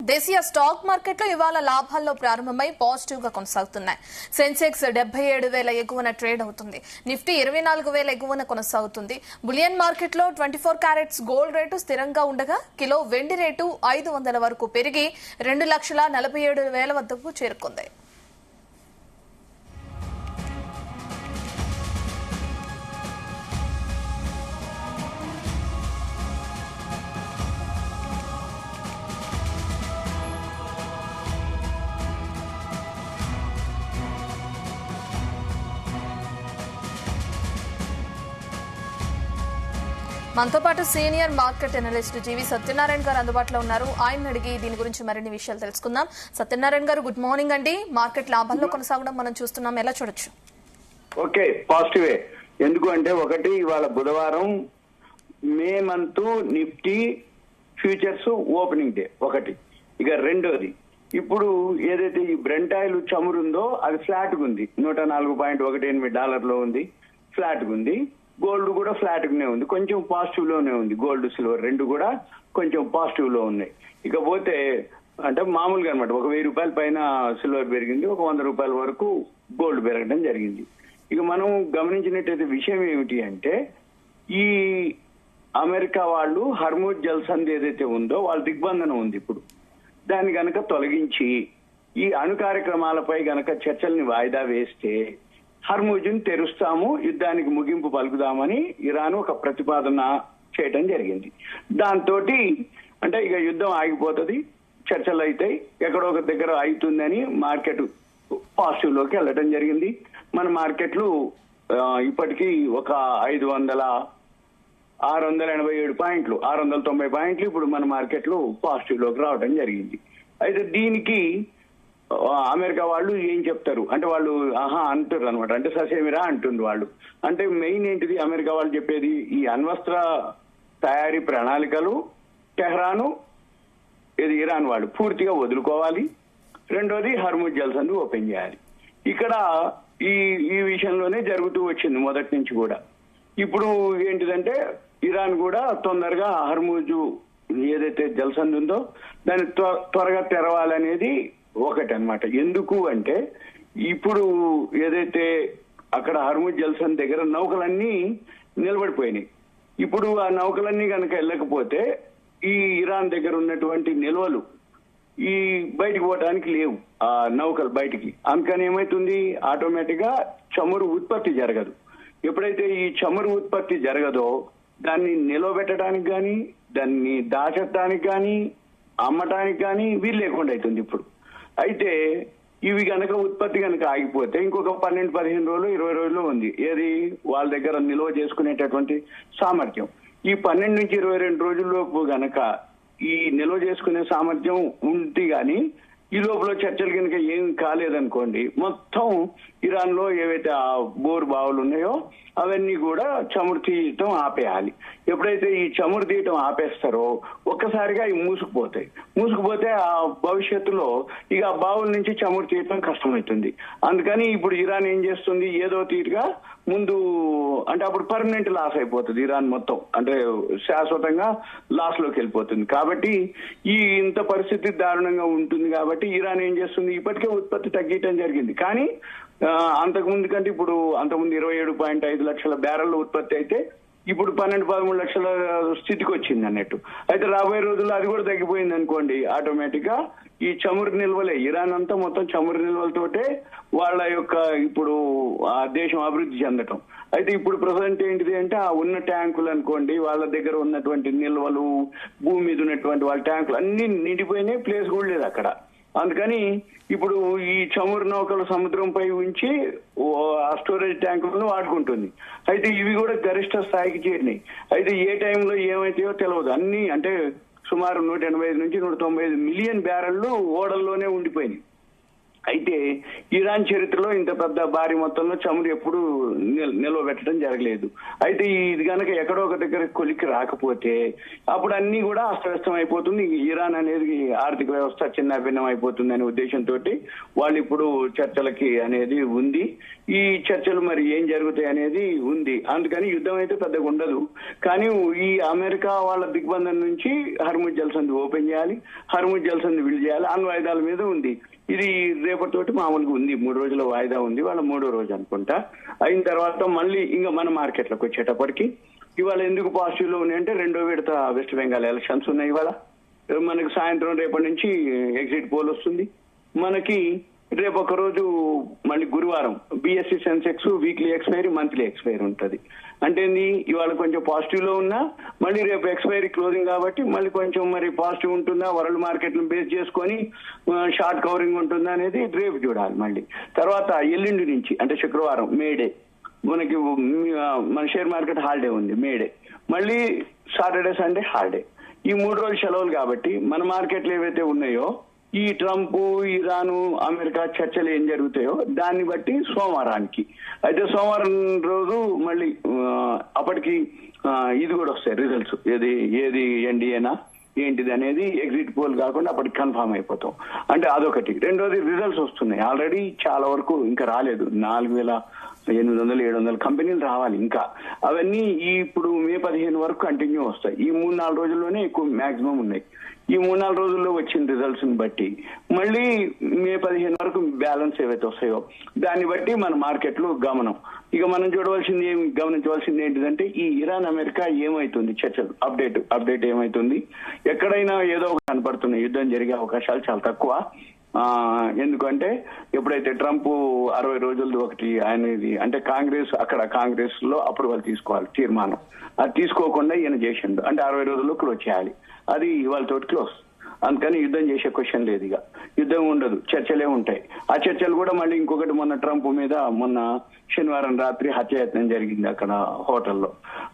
దేశీయ స్టాక్ మార్కెట్లో ఇవాళ లాభాల్లో ప్రారంభమై పాజిటివ్ గా కొనసాగుతున్నాయి. సెన్సెక్స్ 77,000 ఎగువన ట్రేడ్ అవుతుంది. నిఫ్టీ 24,000 ఎగువన కొనసాగుతుంది. బులియన్ మార్కెట్లో 24 క్యారెట్స్ గోల్డ్ రేటు స్థిరంగా ఉండగా కిలో వెండి రేటు 500 వరకు పెరిగి 2,47,000 వద్దకు చేరుకుంది. మనతో పాటు సీనియర్ మార్కెట్ అనలిస్ట్ జీవి సత్యనారాయణ గారు అందుబాటులో ఉన్నారు. ఆయన అడిగి దీని గురించి మరిన్ని విషయాలు తెలుసుకుందాం. సత్యనారాయణ గారు, గుడ్ మార్నింగ్ అండి. మార్కెట్ లాభాల్లో కొనసాగడం మనం చూస్తున్నాం, ఎలా చూడొచ్చు? ఓకే, పాజిటివే. ఎందుకు అంటే ఒకటి, ఇవాళ బుధవారం, May month Nifty futures opening day ఒకటి. ఇక రెండోది, ఇప్పుడు ఏదైతే ఈ బ్రెంట్ ఆయిల్ చమురుందో అది ఫ్లాట్ గా ఉంది, $104.18 ఉంది, ఫ్లాట్ గా ఉంది. గోల్డ్ కూడా ఫ్లాట్ గానే ఉంది, కొంచెం పాజిటివ్ లోనే ఉంది. గోల్డ్ సిల్వర్ రెండు కూడా కొంచెం పాజిటివ్ లో ఉన్నాయి. ఇకపోతే అంటే మామూలుగా అనమాట, ఒక ₹1,000 పైన సిల్వర్ పెరిగింది, ఒక ₹100 వరకు గోల్డ్ పెరగడం జరిగింది. ఇక మనం గమనించినట్టయితే విషయం ఏమిటి అంటే, ఈ అమెరికా వాళ్ళు హర్ముజ్ జల్సంధి ఏదైతే ఉందో వాళ్ళ దిగ్బంధనం ఉంది. ఇప్పుడు దాన్ని గనక తొలగించి ఈ అణు కార్యక్రమాలపై గనక చర్చల్ని వాయిదా వేస్తే హర్ముజ్ని తెరుస్తాము, యుద్ధానికి ముగింపు పలుకుదామని ఇరాన్ ఒక ప్రతిపాదన చేయడం జరిగింది. దాంతో అంటే ఇక యుద్ధం ఆగిపోతుంది, చర్చలు అవుతాయి, ఎక్కడో ఒక దగ్గర అవుతుందని మార్కెట్ పాజిటివ్ లోకి వెళ్ళడం జరిగింది. మన మార్కెట్లు ఇప్పటికీ ఒక 687 పాయింట్లు, 690 పాయింట్లు ఇప్పుడు మన మార్కెట్లు పాజిటివ్ లోకి రావడం జరిగింది. అయితే దీనికి అమెరికా వాళ్ళు ఏం చెప్తారు అంటే, వాళ్ళు అంటారు అనమాట, అంటే ససేమిరా అంటుంది వాళ్ళు. అంటే మెయిన్ ఏంటిది అమెరికా వాళ్ళు చెప్పేది, ఈ అణ్వస్త్ర తయారీ ప్రణాళికలు టెహ్రాను ఇది ఇరాన్ వాళ్ళు పూర్తిగా వదులుకోవాలి. రెండోది హర్ముజ్ జల్సంధి ఓపెన్ చేయాలి. ఇక్కడ ఈ విషయంలోనే జరుగుతూ వచ్చింది మొదటి నుంచి కూడా. ఇప్పుడు ఏంటిదంటే ఇరాన్ కూడా తొందరగా హర్ముజ్ ఏదైతే జల్సంధి ఉందో దాన్ని త్వరగా తెరవాలనేది ఒకటి అన్నమాట. ఎందుకు అంటే ఇప్పుడు ఏదైతే అక్కడ హర్ముజ్ జల్సంధి దగ్గర నౌకలన్నీ నిలబడిపోయినాయి. ఇప్పుడు ఆ నౌకలన్నీ కనుక వెళ్ళకపోతే ఈ ఇరాన్ దగ్గర ఉన్నటువంటి నిల్వలు ఈ బయటికి పోవడానికి లేవు, ఆ నౌకలు బయటికి. అందుకని ఏమైతుంది, ఆటోమేటిక్ గా చమురు ఉత్పత్తి జరగదు. ఎప్పుడైతే ఈ చమురు ఉత్పత్తి జరగదో దాన్ని నిలవబెట్టడానికి కానీ, దాన్ని దాచడానికి కానీ, అమ్మటానికి కానీ వీలు లేకుండా అవుతుంది ఇప్పుడు. అయితే ఇవి గనక ఉత్పత్తి గనక ఆగిపోతే ఇంకొక 12-15 రోజులు 20 రోజులు ఉంది ఏది వాళ్ళ దగ్గర నిల్వ చేసుకునేటటువంటి సామర్థ్యం. ఈ 12 నుంచి 22 రోజుల్లోపు గనక ఈ నిల్వ చేసుకునే సామర్థ్యం ఉంది కానీ ఈ లోపల చర్చలు కనుక ఏం కాలేదనుకోండి, మొత్తం ఇరాన్ లో ఏవైతే ఆ బోర్ బావులు ఉన్నాయో అవన్నీ కూడా చమురు తీయటం ఆపేయాలి. ఎప్పుడైతే ఈ చమురు తీయటం ఆపేస్తారో ఒక్కసారిగా ఇవి మూసుకుపోతే ఆ భవిష్యత్తులో ఇక ఆ బావుల నుంచి చమురు తీయటం కష్టమవుతుంది. అందుకని ఇప్పుడు ఇరాన్ ఏం చేస్తుంది, ఏదో తీరుగా ముందు అంటే అప్పుడు పర్మనెంట్ లాస్ అయిపోతుంది ఇరాన్ మొత్తం, అంటే శాశ్వతంగా లాస్ లోకి వెళ్ళిపోతుంది. కాబట్టి ఇంత పరిస్థితి దారుణంగా ఉంటుంది. కాబట్టి ఇరాన్ ఏం చేస్తుంది, ఇప్పటికే ఉత్పత్తి తగ్గించడం జరిగింది. కానీ అంతకుముందు కంటే ఇప్పుడు అంతకుముందు 27.5 లక్షల బ్యారెల్ ఉత్పత్తి అయితే ఇప్పుడు 12-13 లక్షల స్థితికి వచ్చింది అన్నట్టు. అయితే రాబోయే రోజుల్లో అది కూడా తగ్గిపోయింది అనుకోండి, ఆటోమేటిక్ గా ఈ చమురు నిల్వలే, ఇరాన్ అంతా మొత్తం చమురు నిల్వలతోటే వాళ్ళ యొక్క ఇప్పుడు ఆ దేశం అభివృద్ధి చెందటం. అయితే ఇప్పుడు ప్రజెంట్ ఏంటిది అంటే ఆ ఉన్న ట్యాంకులు అనుకోండి, వాళ్ళ దగ్గర ఉన్నటువంటి నిల్వలు, భూమి మీద ఉన్నటువంటి వాళ్ళ ట్యాంకులు అన్ని నిండిపోయినాయి, ప్లేస్ కూడా లేదు అక్కడ. అందుకని ఇప్పుడు ఈ చమురు నౌకలు సముద్రంపై ఉంచి ఆ స్టోరేజ్ ట్యాంకులను వాడుకుంటుంది. అయితే ఇవి కూడా గరిష్ట స్థాయికి చేరినాయి. అయితే ఏ టైంలో ఏమైతాయో తెలియదు. అన్ని అంటే సుమారు 185 నుంచి 195 మిలియన్ బ్యారెళ్లు ఓడల్లోనే ఉండిపోయినాయి. అయితే ఇరాన్ చరిత్రలో ఇంత పెద్ద భారీ మొత్తంలో చమురు ఎప్పుడు నిల్వ పెట్టడం జరగలేదు. అయితే ఇది కనుక ఎక్కడో ఒక దగ్గర కొలిక్కి రాకపోతే అప్పుడు అన్ని కూడా అస్తవ్యస్తం అయిపోతుంది. ఇరాన్ అనేది ఆర్థిక వ్యవస్థ చిన్న భిన్నం అయిపోతుంది అనే ఉద్దేశంతో వాళ్ళు ఇప్పుడు చర్చలకి అనేది ఉంది. ఈ చర్చలు మరి ఏం జరుగుతాయి అనేది ఉంది. అందుకని యుద్ధం అయితే పెద్దగా ఉండదు. కానీ ఈ అమెరికా వాళ్ళ దిగ్బంధం నుంచి హర్ముజ్ జలసంధి ఓపెన్ చేయాలి, హర్ముజ్ జలసంధి విడుదల చేయాలి, అణ్వాయుధాల మీద ఉంది. ఇది రేపటితోటి మామూలుగా ఉంది. 3 రోజుల వాయిదా ఉంది, వాళ్ళ 3వ రోజు అనుకుంటా. అయిన తర్వాత మళ్ళీ ఇంకా మన మార్కెట్లకు వచ్చేటప్పటికి ఇవాళ ఎందుకు పాజిటివ్ లో ఉన్నాయంటే 2వ విడత వెస్ట్ బెంగాల్ ఎలక్షన్స్ ఉన్నాయి. ఇవాళ మనకి సాయంత్రం రేపటి నుంచి ఎగ్జిట్ పోల్ వస్తుంది. మనకి రేపు ఒక రోజు మళ్ళీ గురువారం BSc Sensex weekly expiry monthly expiry ఉంటుంది. అంటే ఇవాళ కొంచెం పాజిటివ్ లో ఉన్నా మళ్ళీ రేపు ఎక్స్పైరీ క్లోజింగ్ కాబట్టి మళ్ళీ కొంచెం మరి పాజిటివ్ ఉంటుందా, వరల్డ్ మార్కెట్ ను బేస్ చేసుకొని షార్ట్ కవరింగ్ ఉంటుందా అనేది రేపు చూడాలి. మళ్ళీ తర్వాత ఎల్లుండి నుంచి అంటే శుక్రవారం మేడే మనకి మన షేర్ మార్కెట్ హాలిడే ఉంది మేడే, మళ్ళీ సాటర్డే సండే హాలిడే. ఈ 3 రోజులు సెలవులు కాబట్టి మన మార్కెట్లు ఏవైతే ఉన్నాయో ఈ ట్రంప్, ఇరాను, అమెరికా చర్చలు ఏం జరుగుతాయో దాన్ని బట్టి సోమవారానికి అయితే సోమవారం రోజు మళ్ళీ అప్పటికి ఇది కూడా వస్తాయి రిజల్ట్స్. ఏది ఎన్డీఏనా ఏంటిది అనేది ఎగ్జిట్ పోల్ కాకుండా అప్పటికి కన్ఫర్మ్ అయిపోతాం. అంటే అదొకటి. రెండోది రిజల్ట్స్ వస్తున్నాయి ఆల్రెడీ చాలా వరకు, ఇంకా రాలేదు. 4,800-700 కంపెనీలు రావాలి ఇంకా. అవన్నీ ఇప్పుడు మే 15 వరకు కంటిన్యూ వస్తాయి. ఈ 3-4 రోజుల్లోనే ఎక్కువ మాక్సిమం ఉన్నాయి. ఈ 3-4 రోజుల్లో వచ్చిన రిజల్ట్స్ ని బట్టి మళ్ళీ మే 15 వరకు బ్యాలెన్స్ ఏవైతే వస్తాయో దాన్ని బట్టి మన మార్కెట్ లో గమనం. ఇక మనం గమనించవలసింది ఏంటిదంటే ఈ ఇరాన్ అమెరికా ఏమైతుంది చర్చలు అప్డేట్ ఏమైతుంది. ఎక్కడైనా ఏదో ఒక కనపడుతున్న యుద్ధం జరిగే అవకాశాలు చాలా తక్కువ. ఎందుకంటే ఎప్పుడైతే ట్రంప్ 60 రోజులది ఒకటి ఆయనది అంటే కాంగ్రెస్ లో అప్రూవల్ తీసుకోవాలి తీర్మానం, అది తీసుకోకుండా ఈయన చేసిండు అంటే 60 రోజుల్లో క్లోజ్ చేయాలి. అది ఇవాళతోటి క్లోజ్. అందుకని యుద్ధం చేసే క్వశ్చన్ లేదు. ఇక యుద్ధం ఉండదు, చర్చలే ఉంటాయి. ఆ చర్చలు కూడా మళ్ళీ ఇంకొకటి మొన్న ట్రంప్ మీద మొన్న శనివారం రాత్రి హత్యాయత్నం జరిగింది అక్కడ హోటల్లో.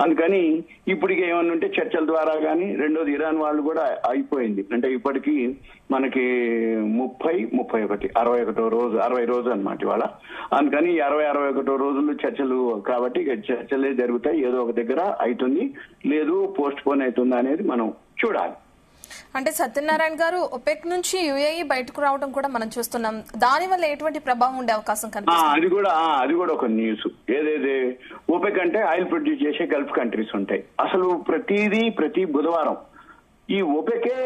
అందుకని ఇప్పటికే ఏమన్నా ఉంటే చర్చల ద్వారా కానీ. రెండోది ఇరాన్ వాళ్ళు కూడా అయిపోయింది అంటే ఇప్పటికీ మనకి 60 రోజు అన్నమాట ఇవాళ. అందుకని 60-61 రోజులు చర్చలు కాబట్టి ఇక చర్చలే జరుగుతాయి. ఏదో ఒక దగ్గర అవుతుంది, లేదు పోస్ట్ పోన్ అవుతుందా అనేది మనం చూడాలి. అంటే సత్యనారాయణ గారు, ఒపెక్ నుంచి యుఏఈ బయటకు రావడం కూడా మనం చూస్తున్నాం. దాని వల్ల ఎటువంటి ప్రభావం ఉండే అవకాశం కనిపిస్తుంది? అది కూడా ఒక న్యూస్. ఏదైతే ఒపెక్ అంటే ఆయిల్ ప్రొడ్యూస్ చేసే గల్ఫ్ కంట్రీస్ ఉంటాయి. అసలు ప్రతి బుధవారం ఈ ఒపెకే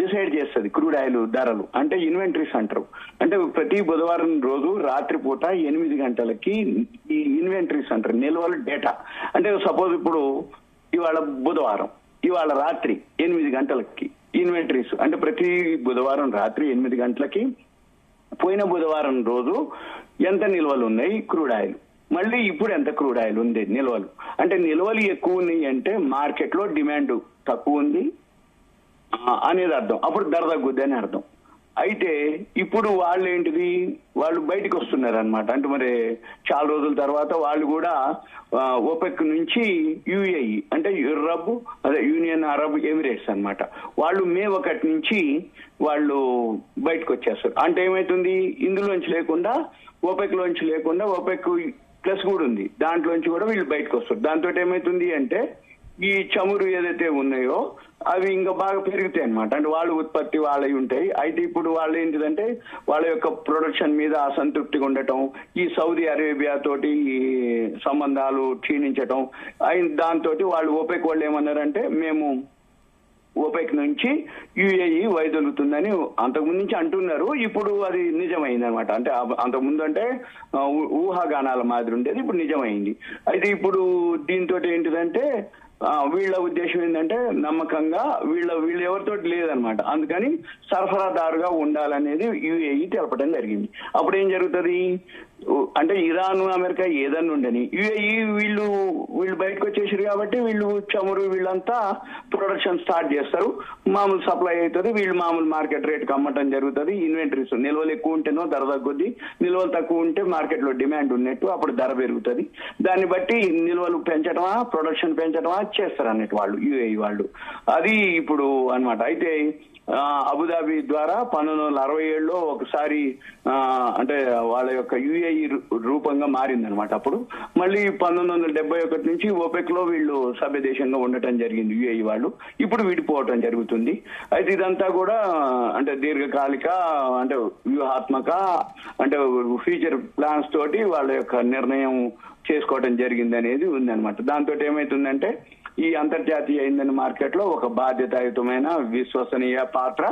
డిసైడ్ చేస్తుంది క్రూడ్ ఆయిల్ ధరలు. అంటే ఇన్వెంటరీస్ అంటారు. అంటే ప్రతి బుధవారం రోజు రాత్రిపూట 8 గంటలకి ఈ ఇన్వెంటరీస్ అంటారు, నిల్వలు డేటా. అంటే సపోజ్ ఇప్పుడు ఇవాళ బుధవారం, ఇవాళ రాత్రి 8 గంటలకి ఇన్వెంటరీస్ అంటే ప్రతి బుధవారం రాత్రి 8 గంటలకి పోయిన బుధవారం రోజు ఎంత నిల్వలు ఉన్నాయి క్రూడ్ ఆయిల్, మళ్ళీ ఇప్పుడు ఎంత క్రూడ్ ఆయిల్ ఉంది నిల్వలు. అంటే నిల్వలు ఎక్కువ ఉన్నాయి అంటే మార్కెట్ లో డిమాండ్ తక్కువ ఉంది అనేది అర్థం. అప్పుడు ధర తగ్గుద్ది అని అర్థం. అయితే ఇప్పుడు వాళ్ళు బయటకు వస్తున్నారు అనమాట. అంటే మరి చాలా రోజుల తర్వాత వాళ్ళు కూడా ఓపెక్ నుంచి యుఏఈ అంటే యూనియన్ అరబ్ ఎమిరేట్స్ అన్నమాట, వాళ్ళు మే 1 నుంచి వాళ్ళు బయటకు వచ్చేస్తారు. అంటే ఏమైతుంది, ఇందులోంచి లేకుండా ఓపెక్ లోంచి లేకుండా ఓపెక్ ప్లస్ కూడా ఉంది, దాంట్లోంచి కూడా వీళ్ళు బయటకు వస్తారు. దాంతో ఏమైతుంది అంటే ఈ చమురు ఏదైతే ఉన్నాయో అవి ఇంకా బాగా పెరుగుతాయి అనమాట. అంటే వాళ్ళ ఉత్పత్తి వాళ్ళవి ఉంటాయి. అయితే ఇప్పుడు వాళ్ళు ఏంటిదంటే వాళ్ళ యొక్క ప్రొడక్షన్ మీద అసంతృప్తిగా ఉండటం, ఈ సౌదీ అరేబియా తోటి ఈ సంబంధాలు క్షీణించటం, దాంతో వాళ్ళు ఓపెక్ వాళ్ళు ఏమన్నారంటే మేము ఓపెక్ నుంచి యుఏఈ వైదొలుగుతుందని అంతకుముందు నుంచి అంటున్నారు. ఇప్పుడు అది నిజమైంది అనమాట. అంటే అంతకుముందు అంటే ఊహాగానాల మాదిరి ఉండేది, ఇప్పుడు నిజమైంది. అయితే ఇప్పుడు దీంతో ఏంటిదంటే వీళ్ళ ఉద్దేశం ఏంటంటే నమ్మకంగా వీళ్ళు ఎవరితో లేదనమాట. అందుకని సరఫరాదారుగా ఉండాలనేది యుఏఈ తెలపడం జరిగింది. అప్పుడు ఏం జరుగుతుంది అంటే ఇరాన్ అమెరికా ఏదన్నా ఉండని యుఏఈ వీళ్ళు బయటకు వచ్చేసారు కాబట్టి వీళ్ళు చమురు వీళ్ళంతా ప్రొడక్షన్ స్టార్ట్ చేస్తారు, మామూలు సప్లై అవుతుంది, వీళ్ళు మామూలు మార్కెట్ రేట్కి అమ్మటం జరుగుతుంది. ఇన్వెంటరీస్ నిల్వలు ఎక్కువ ఉంటేనో ధర తగ్గుద్ది, నిల్వలు తక్కువ ఉంటే మార్కెట్ లో డిమాండ్ ఉన్నట్టు అప్పుడు ధర పెరుగుతుంది. దాన్ని బట్టి నిల్వలు పెంచడమా ప్రొడక్షన్ పెంచడమా చేస్తారు అన్నట్టు వాళ్ళు యుఏఈ వాళ్ళు. అది ఇప్పుడు అన్నమాట. అయితే అబుదాబి ద్వారా 1967లో ఒకసారి అంటే వాళ్ళ యొక్క యుఏఈ రూపంగా మారిందనమాట. అప్పుడు మళ్ళీ 1971 నుంచి ఓపెక్ లో వీళ్ళు సభ్య దేశంగా ఉండటం జరిగింది యుఏఈ వాళ్ళు. ఇప్పుడు విడిపోవటం జరుగుతుంది. అయితే ఇదంతా కూడా అంటే దీర్ఘకాలిక అంటే వ్యూహాత్మక అంటే ఫ్యూచర్ ప్లాన్స్ తోటి వాళ్ళ యొక్క నిర్ణయం చేసుకోవడం జరిగింది అనేది ఉందన్నమాట. దాంతో ఏమైతుందంటే ఈ అంతర్జాతీయ ఇంధన మార్కెట్ లో ఒక బాధ్యతాయుతమైన విశ్వసనీయ పాత్ర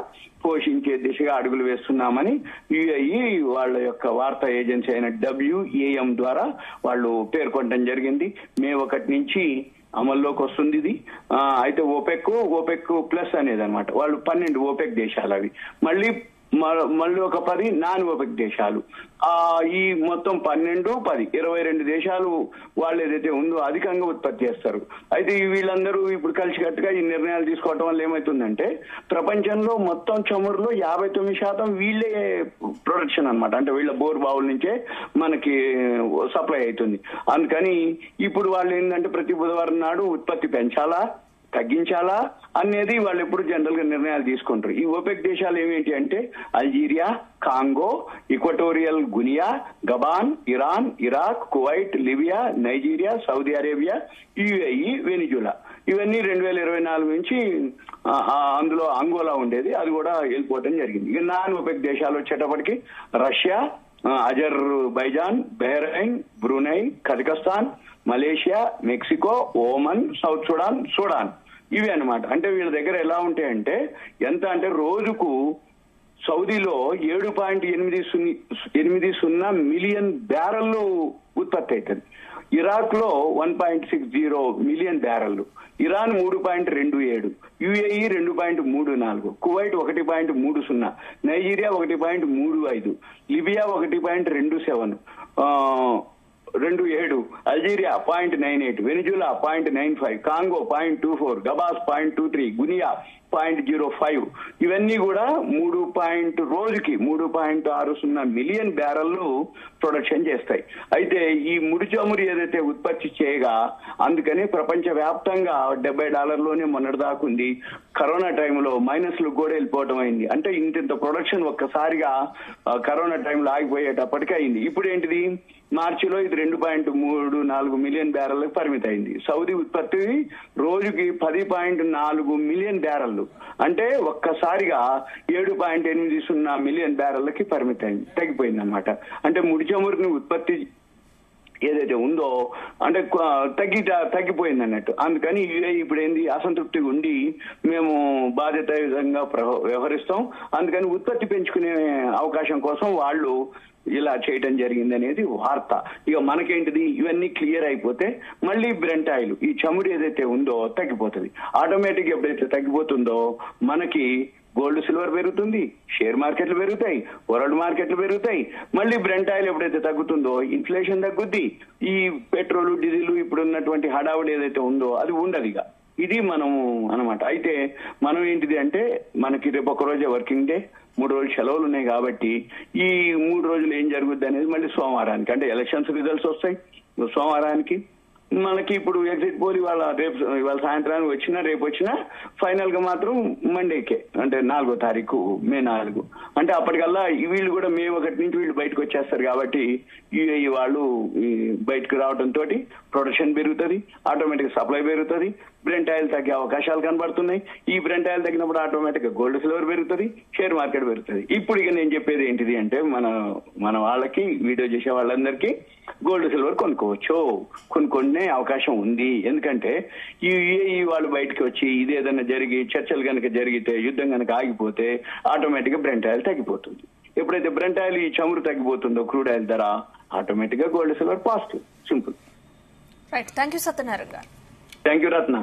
పోషించే దిశగా అడుగులు వేస్తున్నామని యుఏఈ వాళ్ళ యొక్క వార్తా ఏజెన్సీ అయిన WEAM ద్వారా వాళ్ళు పేర్కొనడం జరిగింది. మే 1 నుంచి అమల్లోకి వస్తుంది ఇది. అయితే ఓపెక్ ప్లస్ అనేది అనమాట. వాళ్ళు 12 ఓపెక్ దేశాలు అవి. మళ్ళీ ఒక 10 నాన్ ఓపెక్ దేశాలు. ఈ మొత్తం 12, 10, 22 దేశాలు వాళ్ళు ఏదైతే ఉందో అధికంగా ఉత్పత్తి చేస్తారు. అయితే వీళ్ళందరూ ఇప్పుడు కలిసికట్టుగా ఈ నిర్ణయాలు తీసుకోవడం వల్ల ఏమవుతుందంటే ప్రపంచంలో మొత్తం చమురులో 59% వీళ్ళే ప్రొడక్షన్ అనమాట. అంటే వీళ్ళ బోర్ బావుల నుంచే మనకి సప్లై అవుతుంది. అందుకని ఇప్పుడు వాళ్ళు ఏంటంటే ప్రతి బుధవారం నాడు ఉత్పత్తి పెంచాలా తగ్గించాలా అనేది వాళ్ళు ఎప్పుడు జనరల్ గా నిర్ణయాలు తీసుకుంటారు. ఈ ఓపెక్ దేశాలు ఏమిటి అంటే Algeria, Congo, Equatorial Guinea, Gabon, Iran, Iraq, Kuwait, Libya, Nigeria, Saudi Arabia, UAE, Venezuela. ఇవన్నీ 2024 నుంచి అందులో అంగోలా ఉండేది, అది కూడా వెళ్ళిపోవడం జరిగింది. ఇక నాన్ ఓపెక్ దేశాలు వచ్చేటప్పటికి Russia, Azerbaijan, Bahrain, Brunei, Kazakhstan, Malaysia, Mexico, Oman, South Sudan ఇవి అన్నమాట. అంటే వీళ్ళ దగ్గర ఎలా ఉంటాయంటే ఎంత అంటే రోజుకు సౌదీలో 7.80 మిలియన్ బ్యారెళ్లు ఉత్పత్తి అవుతుంది. ఇరాక్ లో 1.60 మిలియన్ బ్యారెళ్లు, Iran 3.27, UAE 2.34, Kuwait 1.30, Nigeria 1.35, Libya 1.27, 27, Algeria 0.98, Venezuela 0.95, Congo 0.24, Gabon 0.23, Guinea 0.05. ఇవన్నీ కూడా రోజుకి 3.60 మిలియన్ బ్యారెళ్లు ప్రొడక్షన్ చేస్తాయి. అయితే ఈ ముడి చమురు ఏదైతే ఉత్పత్తి చేయగా అందుకని ప్రపంచ వ్యాప్తంగా $70 మొన్నటిదాకుంది. కరోనా టైంలో మైనస్లు కూడా వెళ్ళిపోవడం అయింది. అంటే ఇంత ప్రొడక్షన్ ఒక్కసారిగా కరోనా టైంలో ఆగిపోయేటప్పటికీ అయింది. ఇప్పుడు ఏంటిది మార్చిలో ఇది 2.34 మిలియన్ బ్యారెళ్లకు పరిమితి అయింది. సౌదీ ఉత్పత్తి రోజుకి 10.4 మిలియన్ బ్యారెళ్లు, అంటే ఒక్కసారిగా 7.80 మిలియన్ బ్యారెళ్లకి పరిమితి అయింది, తగ్గిపోయింది అనమాట. అంటే ముడి చమురుని ఉత్పత్తి ఏదైతే ఉందో అంటే తగ్గిపోయింది అన్నట్టు. అందుకని ఇప్పుడు ఏంది అసంతృప్తిగా ఉండి మేము బాధ్యతాయుతంగా వ్యవహరిస్తాం, అందుకని ఉత్పత్తి పెంచుకునే అవకాశం కోసం వాళ్ళు ఇలా చేయటం జరిగింది అనేది వార్త. ఇక మనకేంటిది ఇవన్నీ క్లియర్ అయిపోతే మళ్ళీ బ్రెంట్ ఆయిల్ ఈ చమురు ఏదైతే ఉందో తగ్గిపోతుంది. ఆటోమేటిక్ ఎప్పుడైతే తగ్గిపోతుందో మనకి గోల్డ్ సిల్వర్ పెరుగుతుంది, షేర్ మార్కెట్లు పెరుగుతాయి, వరల్డ్ మార్కెట్లు పెరుగుతాయి. మళ్ళీ బ్రెంట్ ఆయిల్ ఎప్పుడైతే తగ్గుతుందో ఇన్ఫ్లేషన్ తగ్గుద్ది. ఈ పెట్రోల్ డీజిల్ ఇప్పుడు ఉన్నటువంటి హడావుడి ఏదైతే ఉందో అది ఉండదు. ఇక ఇది మనం అనమాట. అయితే మనం ఏంటిది అంటే మనకి రేపు ఒక రోజే వర్కింగ్ డే, 3 రోజులు సెలవులు ఉన్నాయి కాబట్టి ఈ 3 రోజులు ఏం జరుగుద్ది అనేది మళ్ళీ సోమవారానికి అంటే ఎలక్షన్స్ రిజల్ట్స్ వస్తాయి సోమవారానికి. మనకి ఇప్పుడు ఎగ్జిట్ పోల్ ఇవాళ సాయంత్రానికి వచ్చినా రేపు వచ్చినా ఫైనల్ గా మాత్రం మండేకే అంటే 4వ తారీఖు మే 4. అంటే అప్పటికల్లా వీళ్ళు కూడా మే 1 నుంచి వీళ్ళు బయటకు వచ్చేస్తారు కాబట్టి యుఏఈ వాళ్ళు బయటకు రావడంతో ప్రొడక్షన్ పెరుగుతుంది, ఆటోమేటిక్ సప్లై పెరుగుతుంది, బ్రెంట్ ఆయిల్ తగ్గే అవకాశాలు కనబడుతున్నాయి. ఈ బ్రెంట్ ఆయిల్ తగ్గినప్పుడు ఆటోమేటిక్ గా గోల్డ్ సిల్వర్ పెరుగుతుంది, షేర్ మార్కెట్ పెరుగుతుంది. ఇప్పుడు ఇక నేను చెప్పేది ఏంటిది అంటే మన వాళ్ళకి వీడియో చేసే వాళ్ళందరికీ గోల్డ్ సిల్వర్ కొనుక్కునే అవకాశం ఉంది. ఎందుకంటే ఈ యుఏఈ వాళ్ళు బయటకు వచ్చి ఇది ఏదైనా జరిగి చర్చలు కనుక జరిగితే యుద్ధం కనుక ఆగిపోతే ఆటోమేటిక్ గా బ్రెంట్ ఆయిల్ తగ్గిపోతుంది. ఎప్పుడైతే బ్రెంట్ ఆయిల్ ఈ చమురు తగ్గిపోతుందో క్రూడ్ ఆయిల్ ధర ఆటోమేటిక్ గా gold silver positive. Simple. Right. Thank you Satyanarayana garu. Thank you Ratna.